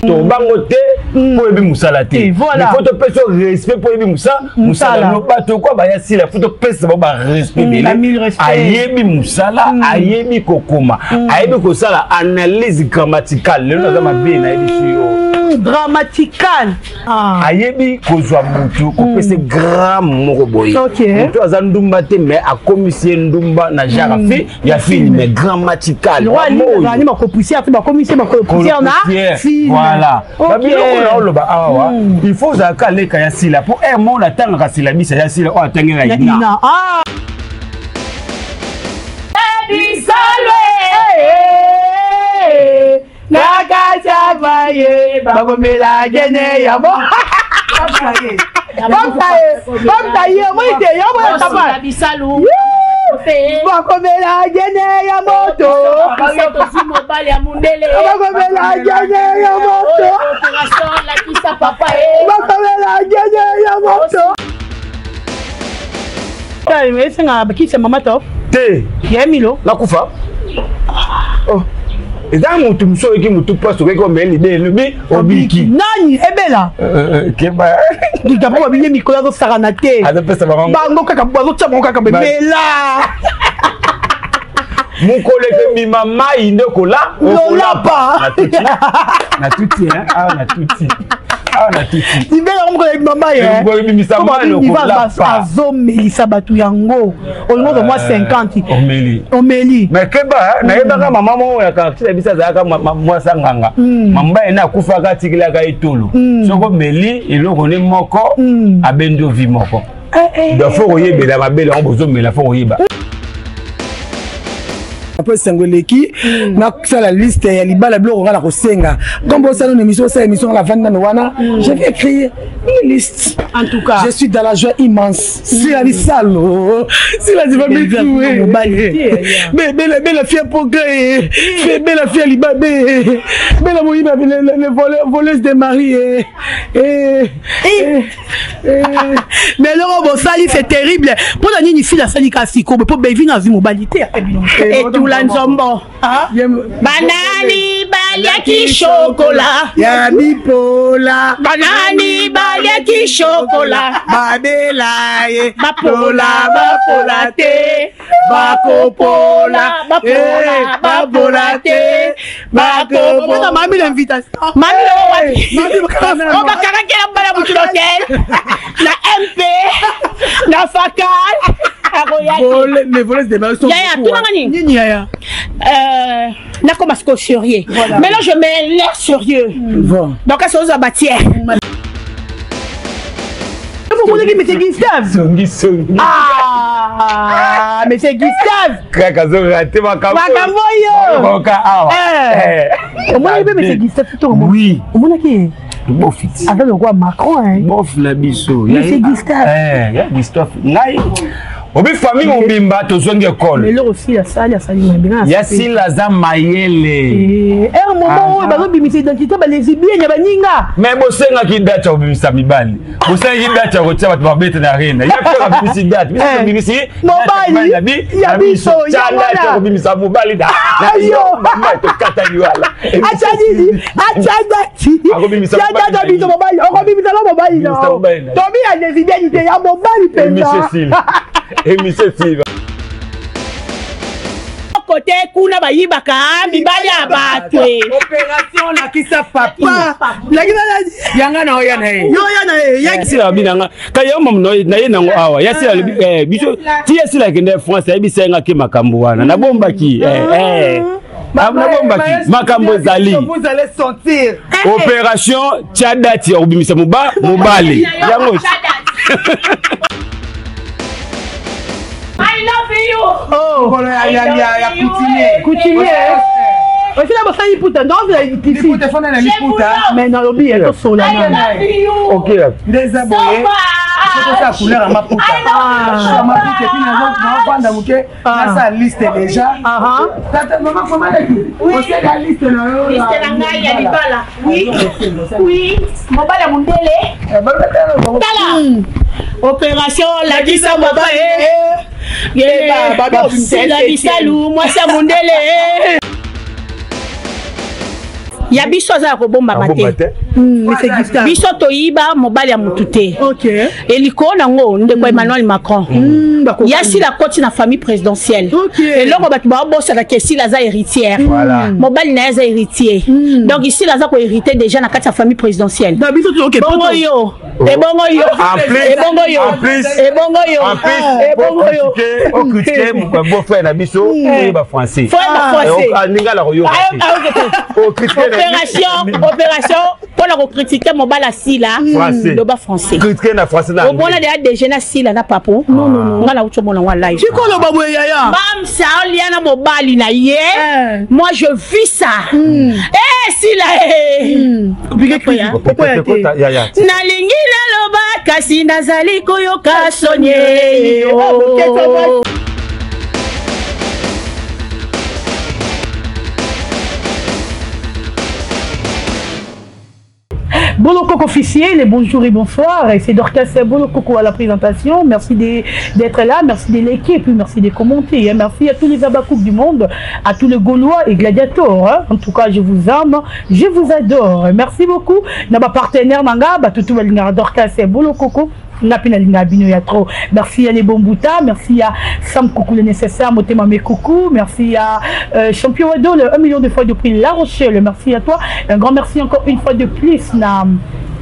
to bangote pour ebi musalate voilà il faut te pèse respect pour ebi musala no bato quoi ba ya sila faut te pèse ba respect belé ayebi musala ayebi kokoma ayebi ko sala analyse grammaticale le na mabe na ebi yo grammatical ayebi ko zwa mutu ko pèse gram moko boye to azandumba te mais a commissaire ndumba na jarafi ya fille mais grammatical ni ma commissaire te ba commissaire na fille voilà il faut zaka le kaya sila pour un monde attendre ka sila bisa ya sila o atengela ina Nagachavaye bagomela gene yabo Bamtaye mwite yabo kapa bisalu bagomela gene ya moto mobile ya mundele bagomela gene ya moto opération la kisa papa bagomela gene ya moto Kai mesenga bakisa mama top te yemilo nakufa oh eza mutu muso eki mutu posto ko meli be lubi obiki nani ebela keba dikapo babinye mikolo zo sarana te adapesa bango kaka bazo tsabango kaka bela mukole ke mi mama inde kola olapa na tuti hein na tuti Ibela mko avec mama ye. Il va azo melisa batu yango. Au niveau de moi 50. Omeli. Mais keba na yebaka mama mo ya ka bisa za ka moi sanganga. Mamba ena kufa ka tikila ka itolo. Soko meli eloko ne moko abendo vi moko. Do fo oyebela mabela on bozo mela fo oyeba. Après Sangoleki, na la liste ya libala bloko ngala ko senga. Comme ça une émission la vendre na wana, je vais écrire une liste. En tout cas, je suis dans la joie immense. C'est la salo. C'est la diva belle fille progrès. Belle fille libabé. Belle moïba les voleuse de mari mais le robot sali c'est terrible. Pour la nini fille la sali kasiko pour bevin na zimobalité et tout l'ensemble. Banani baliaki chocolat. Ya bipola. Banani baliaki chocolat. Babela ye. Bapola te. Bakopola. Bapola te. Bakopola. Mami l'invitation. Mami on va caractère à l'hôtel. La MP. La facal. Les voleuses de mari sont n'a comme à ce sérieux. Mais là je mets l'air sérieux. Donc à ce à bâtir. Vous voulez que c'est Gustave? Ah, mais c'est Gustave. Kaka zo raté ma caméra. Mais c'est Gustave tout le monde. Oui. On qui bon fit. avec le roi Macron hein. Bon la biso. Mais c'est Gustave. Ya Gustave. Ngai. Obi famille obimba to zongi école. Mais là aussi la salle bien. Ya si la za mayele. Moment où bazo bimisa identité ba lesbienne ya baninga. Mais bosenga ki data obimisa mibali. Bosenga ki data ko tsa ba bete na rena. Ya fera bimisi data. Bimisi mobali. Ya biso ya data obimisa mobali da. Ayo ba to kata liwala. Achadi. Ya data biso mobali. On bimisa la mobali. Tobi ya lesbienne ya mobali penza. Et monsieur Silva. Côté kuna bayibaka mibali abatwe. Opération la kisa papa. La kisa yanga na oya na ye. Yo ya na ye. Yasi la binanga. Kaya mom no na ye nango awa. Yasi la biso ti yasi la kende France ya bisenga ki makambo wana. Na bomba ki na bomba ki makambo zali. Vous allez sentir. Opération Tchadati obimisa mobali. Yango. I love you. Oh, ya coutumier. Aussi là ça il puta non il ici. Il faut na liputa. Mais non lobby est tout là. OK. Des abonnés. C'est ça couleur à ma puta. Ma puta puis na vanda muke na sa liste déjà. Tata maman comment est-ce? Oui, c'est la liste là. Liste la ngai ya libala. Oui. Oui. Mobala mundele. Tala. Opération la kisa baba c'est la bisalou moi c'est mundele. ya biso aza ko bomba mate biso toyiba mobali ya mutute eliko nango ndeko Emmanuel Macron ya si la koti na famille présidentielle et loko batu ba bossa la kesi la za héritière mobali na za héritier donc ici la za ko hériter déjà na kati ya famille présidentielle bongo yo et bongo yo et bongo yo et bongo yo et bongo yo o critiquer mon beau frère na biso ba français ninga la royo opération pour la critiquer mobali si la le bas français critiquer na français na au bon là déjà na si la na papo non ngala uto mona wa live tu ko lo babu yaya mam ça liana mobali na ye moi je vis ça si la pourquoi na lingi la loba kasi nazali koyoka sonye Bolo Coco officiel, et bonjour et bonsoir. C'est Dorcas Bolo Coco à la présentation. Merci d'être là, merci de l'équipe, merci de commenter. Merci à tous les Abakouk du monde, à tous les Gaulois et gladiateurs. En tout cas, je vous aime, je vous adore. Merci beaucoup. Naba partenaire Nanga, Batutu Dorcas Bolo Coco. Merci à les Bombouta, merci à Sam Coucou le nécessaire, Motema Coucou, merci à Champion Wado, 1 million de fois de prix La Rochelle, merci à toi, un grand merci encore une fois de plus.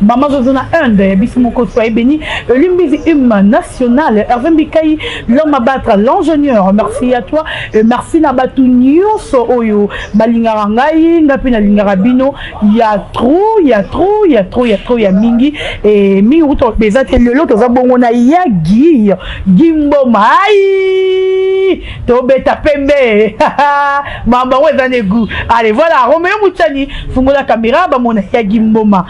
Maman Zozona 1, Bissimoko soit béni, l'Umbizi national, Hervé Mikaï, l'homme à battre, l'ingénieur, merci à toi, merci Nabatu Nyonso Oyo, Balingarangaï, Napina Lingarabino, il y a Mingi, et Miouto, les ateliers, l'autre, Zabongona Yagi, Gimbo Maï, Tobeta Pembe, Mamba Wezanegu, allez voilà, Roméo Mouchani, Fungola Kamira, Bamona Yagimboma.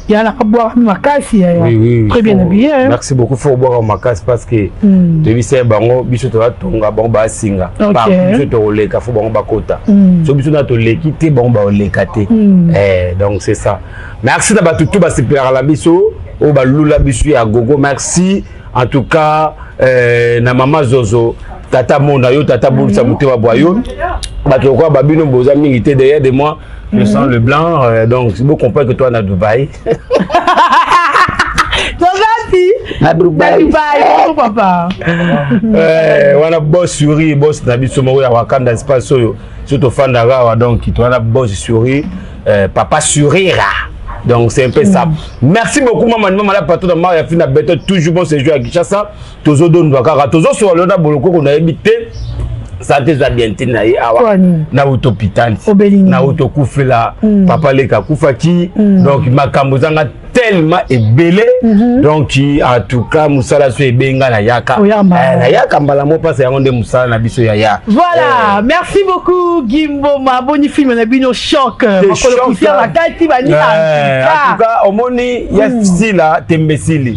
Il y a boire ma casse, oui, très bien habillé. Merci beaucoup. Il faut boire ma casse parce que tu vis c'est bango, biso to tonga bomba singa. Par biso to leka faut bomba kota. So biso na to lekite bomba lekate. Donc c'est ça. Merci d'abord tout ba se plaire la biso, o ba lula biso ya gogo. Merci en tout cas na mama Zozo, tata Mona yo, tata Boulsa Muteba Boyo. Ba to quoi babino boza milité derrière de moi. Je sens le blanc, donc c'est beau comprendre que toi on a Dubaï. À Dubaï, bonjour papa. On a boss suri, boss nabi somo ya Wakanda espace so surtout fan d'Arawa donc toi on a boss suri, papa surira. Donc c'est un peu ça. Merci beaucoup maman la patron de Maria Fina Beto toujours bon séjour à Kinshasa. Tozo don Wakara, tozo sur le na boloko qu'on a habité. Santé za bien tinaye awa na utopitani na utokufela papa leka kufaki donc makambo zanga tellement ébélé donc en tout cas musala so ebenga na yaka na yaka mbala mo passe yango nde musala na biso ya voilà merci beaucoup Gimboma boni film na bino choc makolo kusia la kati bani en tout cas omoni Yasila Tembesili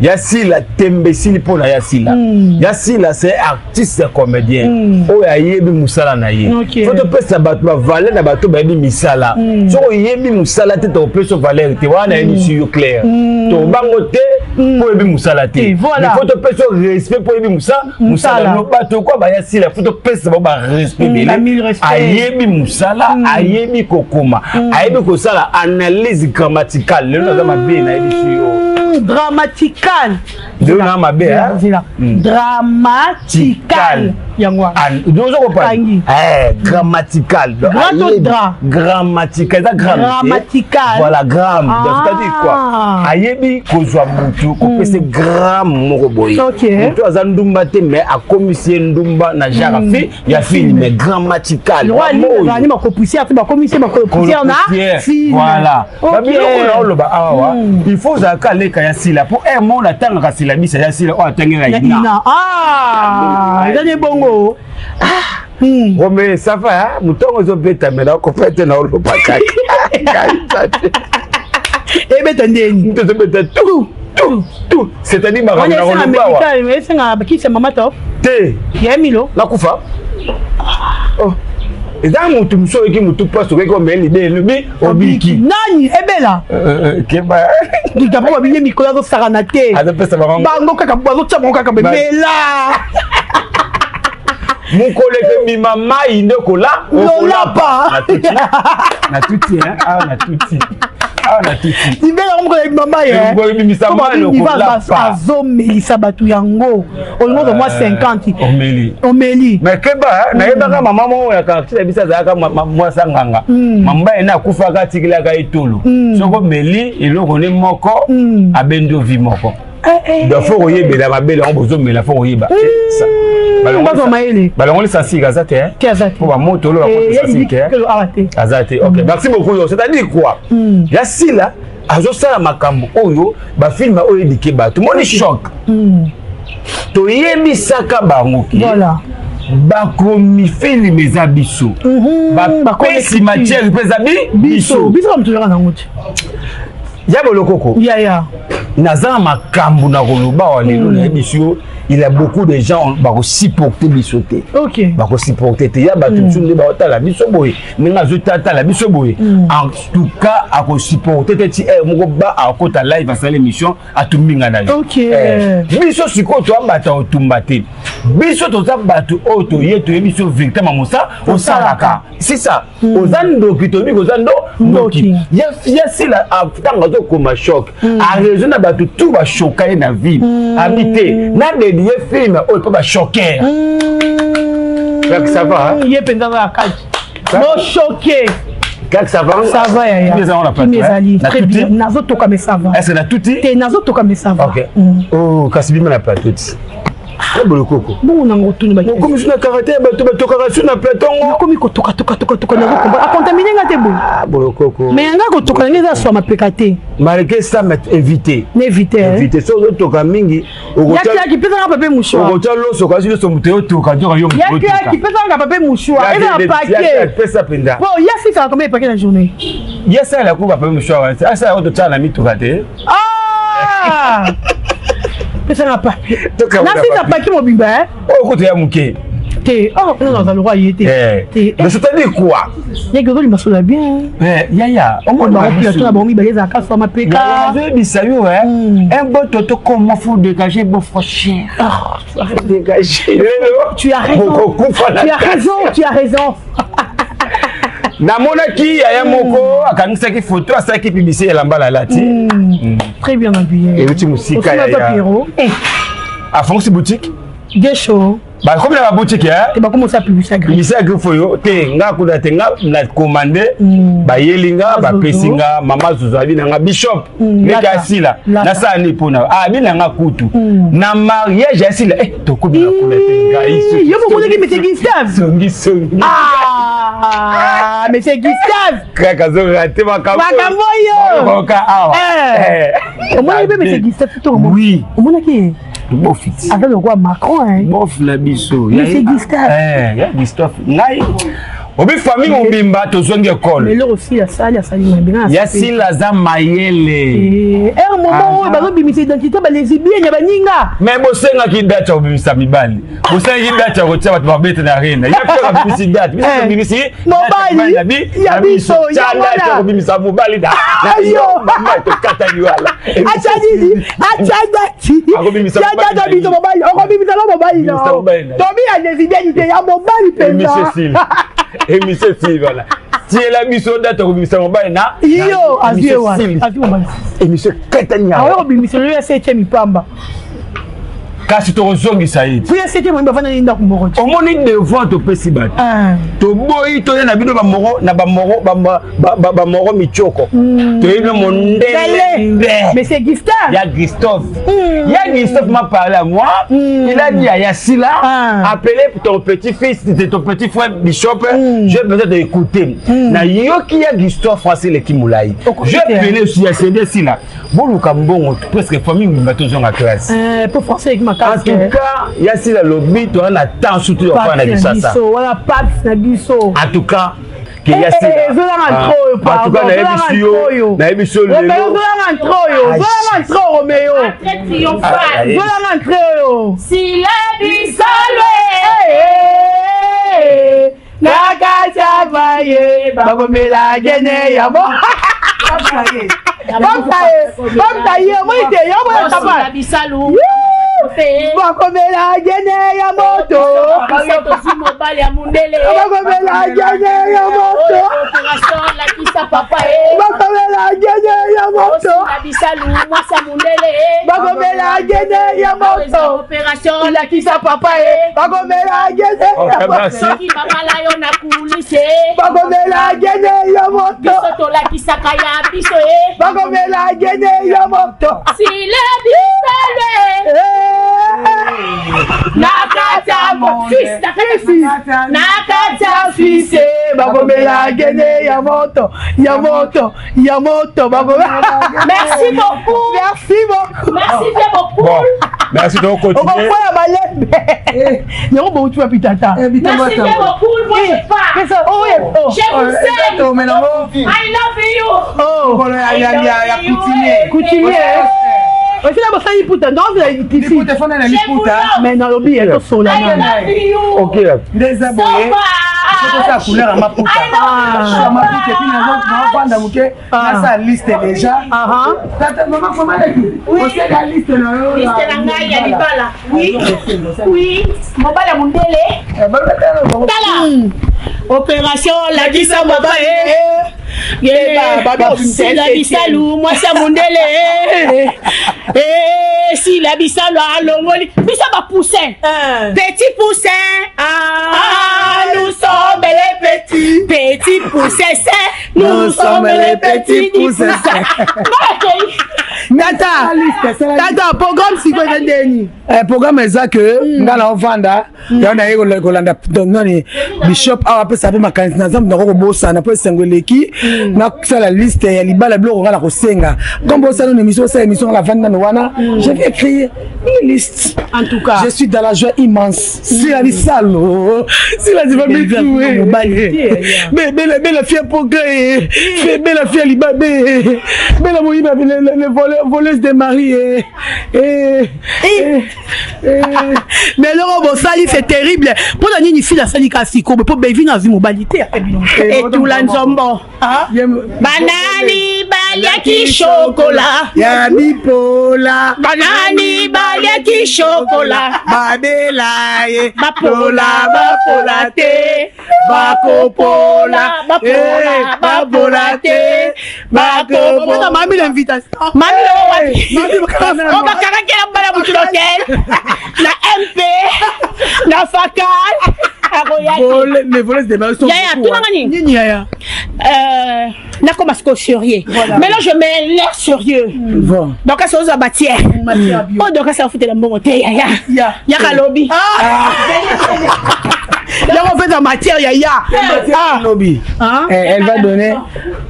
Yasila Tembesili pour la Yasila Yasila c'est artiste comédien o ya yebi musala na ye faut te pesa bato ba valeur na bato ba yebi misala so yebi musala te to pesa valeur te wana ni yo clair to bango te pour yebi musala te il faut te pesa respect pour yebi musala no bato quoi ba Yasila faut te pesa ba respect bele ayebi musala ayebi kokoma ayebi ko sala analyse grammaticale le no za mabe na yebi yo grammatical grammatical grammatical grammatical voilà gramme c'est-à-dire quoi ayebi kozwa mutu kopese gramme moko boye mutu aza ndumba te mais akomisie ndumba na jara fi ya fini mais grammatical voilà il faut zaka leka ya sila pour un monde attendre ka sila bisa ya sila o atengela ina ngane bongo mais ça va mutongo zo beta mais ko fete na olo pakaka beta ndeni to beta tout c'est-à-dire ma ramona on a mais c'est nga bakisa mama top te ya milo na kufa oh eza mutu muso eki mutu poste ko meli be lubi obiki nani ebela keba ndika ba bile mikola zo sarana te ada pesa bango bango kaka bozo tsa bango kaka bela Mukoleke bima mai ndeko la. Lolapa. Na tuti hein. Ah na tuti. Ah na tuti. Ibela mukoleke bima mai hein. Mukoleke bima mai lolapa. Azomelisa batu yango. Au moins de moi 50. Omeli. Mais keba na yebaka mama mo ya ka tila bisa zaka moi sanganga. Mamba ena kufaka tikila ka itulu. Soko meli eloko ne moko abendo vi moko. Da fo oyebela mabele on bozo mela fo oyeba. Balongoli sasi gazate hein. Pour ba moto lo la sasi ke. Azate. OK. Merci beaucoup. C'est-à-dire quoi? Yasila azosala makambo oyo ba film oyo dike ba. Tout le monde choc. To yebisaka bango ki. Voilà. Bakomi film eza biso. Ba pesi matière pesa biso. Biso mtulaka na ngote. Ya bolokoko. Ya. Naza makambo na koloba wa lelo na biso. Il y a beaucoup de gens qui vont supporter bisoté. OK. Vont supporter te ya batu sur les bata la bisoboy. Menga zotata la bisoboy. En tout cas, à supporter te ti moko ba à kota live à sa émission à tuminga na. OK. Biso siko to bata otumbate. Biso to za batu oto yeto biso victime amosa osalaka. C'est ça. Ozando kitobi ozando ndoki. Ya si la tanga zo koma choc. A raison na batu tout va choquer na vie. Habiter na de lié film ou pas choquer. Ça va? Il est pendant la cage. Non choqué. Quand ça va? Ça va ya. Mes on la pas. Très bien. Nazo toka me ça va. Est-ce que na touti? Te nazo toka me ça va. OK. Oh, Kasibi me la pas touti. Bon coco. Bon on a retourné ba. Comme je na karaté ba to toka sur na platon. Comme ko toka na ko. A contaminé ngate bo. Bon coco. Mais nga ko toka ngeza so ma pekate. Malgré ça m'a évité. Éviter so toka mingi. Ya ki pesa na papier mouchoir. Okocha loso kasi loso muteo toka ndoka yo muteo. Ya ki pesa na papier mouchoir. Et na paquet. Pesa penda. Bon, ya fika combien de paquets dans la journée? Ya ça la coupe papier mouchoir. Ah ça on te tient la mitoka te. Ah! Ça n'a pas. Na si ça pas qui mobimba hein. Oh côté ya muke. Te non dans le roi il était. Mais c'est-à-dire quoi? Ya que il m'a sola bien. Ya. On m'a rappelé toi bon mi baleza ka so ma peka. Je dis ça yo hein. Un bon toto comment faut dégager beau fraîcheur. Ah, dégager. Tu as raison. Namonaki ya moko akanisaki photo asaki publicité ya lambala lati. Très bien habillé. Et uti musika ya. À Fonction boutique. Gesho. Ba comme la boutique hein. Tu vas commencer à publier ça. Publicité à Grifoyo. Te nga kuda te nga na commander ba yelinga ba pesinga mama Zuzali na bishop. Leka sila. Na sa ni pona. Ah bi na nga kutu. Na mariage ya sila to ko bi na kula te nga iso. Yo mo ko ki monsieur Gustave. Songi. Ah, monsieur Gustave. Kaka zo raté makambo. Makambo yo. Oka awa. Comment il monsieur Gustave tout? Oui. Comment qui? Bon fit. Avec le roi Macron hein. Bon la biso. Monsieur Gustave. Ya Gustave. Ngai. Obi famille obimba to zongi école. Mais là aussi la salle bien. Ya si la za mayele. Un moment où bazo bimisa identité ba lesbienne ya baninga. Mais bosenga ki data obimisa mibali. Bosenga ki data ko tsa ba bete na rena. Ya ka bimisi data. Bimisi mobali. Ya biso ya data ko bimisa mobali da. Ayo mama to kata liwala. Acha dati. Ako bimisa mobali. Ya biso mobali. Ako bimisa mobali. Tobi ya lesbienne ya mobali penda. Et monsieur Sylvain, si elle a mis son date au ministère mobile, na. Yo, avion. Et monsieur Katania. Ah ouais, monsieur le 7e pamba. Kasi to zongi saidi. Puis 7e mo bafana ninda ku moro. O moni de voix to pesibat. To boyi to na bino ba moro na ba moro michoko. To ino mondele. Mais c'est Gustave. Ya Christophe. Ya Christophe m'a parlé à moi. Il a dit à Yassila, appelez ton petit-fils, ton petit frère Bishop, j'ai besoin d'écouter. Na yoki ya Christophe français le Kimulaï. Je appelé aussi à Yassila. Bon le Cambon presque famille m'a toujours en classe. Pour français avec ma en tout cas, Yassila lobby to na temps surtout on a dit ça. Voilà pas na biso. En tout cas, que Yassila. En tout cas, na émission le. Si la bisalwe Nakacha baye bagomela gene ya bo. Bam taye, moi te yo mo tapa. bakomela gene ya moto mobali ya mundele bakomela gene ya moto opération lakisa papa bakomela gene ya moto bisalu mwasa mundele bakomela gene ya moto opération lakisa papa bakomela gene ya moto bakala yo na kulise bakomela gene ya moto biso tolakisa kaya biso bakomela gene ya moto sile bisalwe nakata fils bakomela gene ya moto ya moto ya moto bakomela. Merci beaucoup. Merci beaucoup. Merci beaucoup. Bon, merci donc continuer. On va faire ma lettre. Il y a un bon tu vas pitata. Merci beaucoup. Moi je pars. Je vous aime. I love you. Oh, il y a coutumier. On fait la bossa iputa. Non, vous avez dit ici. Mais non, l'obi est au sol. I love you. Ok. Des abonnés. C'est ça couleur à ma puta. Ma puta puis n'a pas muke. Ça liste déjà. Tata maman comment est-ce que on sait la liste là. Liste là ngai ya libala. Oui. Oui. Mobala mundele. Tala. Opération la kisa baba si la bisalu moi c'est mundele si la bisalu alongoli bisa ba poussin petit poussin nous sommes les petits poussins nous sommes les petits poussins. Tata programme si quoi ndeni programme eza que ngala ovanda yana yego kolanda nani bishop awa pesa pe makanisi na zambu na kobosa na pe sengoleki na la liste ya libala bloko ngala kosenga comme bosa no émission ça émission la vanda wana je vais écrire une liste. En tout cas je suis dans la joie immense si la salo si la diva mais la fille progrès belle la fille libabé belle la moïna les voleuse de Marie mais le robot sali c'est terrible pour la nini fille la sali kasiko pour bevina vie mobilité et tout la nzombo banani baliaki chocolat ya bipola banani baliaki chocolat babela ye bapola te bakopola bapola te bakopola mami l'invitation mami on va caranguer la bouche d'hôtel la MP la facal les voleuses de Marie sont yaya tout nini yaya là comme ce sérieux mais là je mets l'air sérieux donc ça aux matière oh donc ça fout la monter yaya yaka lobby là on fait la matière yaya lobby elle va donner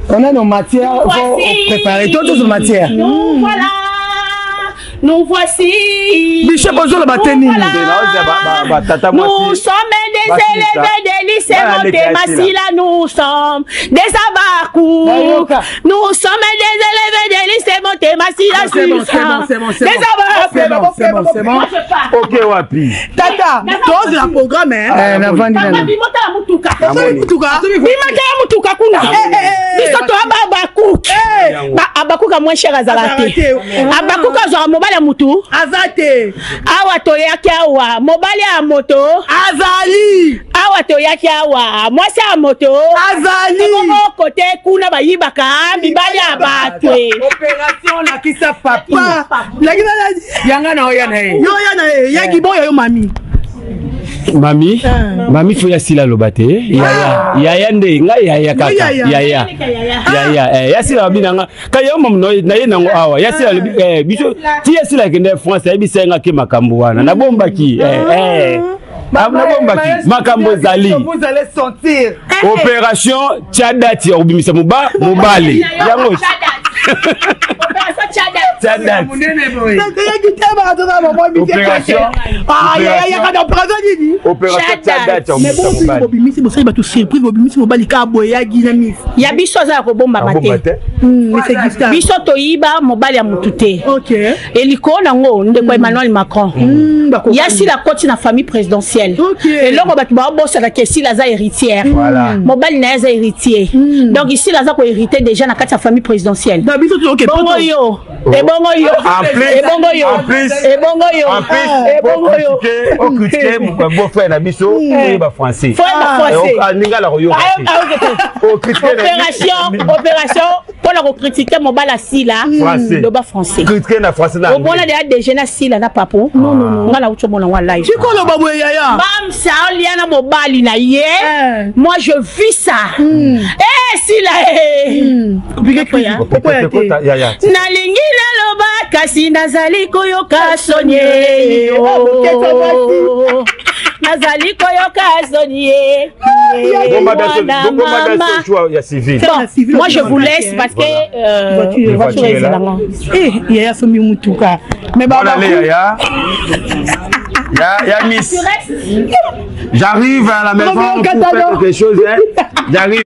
on a nos matières pour préparer toutes nos matières voilà nous voici. Bishop Ozolo Bateni. Nous sommes des élèves de lycée Montémassila. Nous sommes des abakou. Nous sommes des élèves de lycée Montémassila. C'est bon. Ok, wapi. Tata, pose la programme. Abakuka moins cher à Zalate. Abakuka genre mobile à mutu. Azate. Awa toyaki awa mobile à moto. Azali. Awa toyaki awa moi c'est à moto. Azali. Côté kuna bayibaka mibali à batwe. Opération la kisa papa. La kisa yanga na oyana e. Yo yana e. Yagi boyo yo mami. Mami faut yasila lobate yaya nde nga yaya kaka yaya yasila binanga kaya mom no na ye nango awa yasila biso ti yasila kende France ya bisenga ke makambo wana na bomba ki na bomba ki makambo zali vous allez sentir opération Tchadati obimisa mobali yango ya biso aza kobomba mate biso toyiba mobali ya mutu te eliko nango ndeko Emmanuel Macron yasi la koti na famille présidentielle eloko bato babosana ke si laza héritière mobali na yaza héritier donc ici laza ko hériter déjà na kati ya famille présidentielle bongo yo Et bon yo. En plus, et bon yo. En plus, et bon yo. En plus, et bon yo. Au critiquer mon beau-frère na biso, il va français. Faut être français. Ninga la royo. Opération pour la critiquer mon bal assis là. Le bas français. Critiquer na français là. Au bon là déjà na si là na papo. Non. Ngala ucho mona wa live. Tu connais babu yaya. Mam ça liana mo bali na ye. Moi je vis ça. Si là pourquoi yaya. Nalingi la loba kasi nazali koyoka sonye. Nazali koyoka sonye. Moi je vous laisse parce que voiture est là. Yaya somi mutuka. Mais baba yaya. Ya Miss. J'arrive à la maison pour faire quelque chose. J'arrive.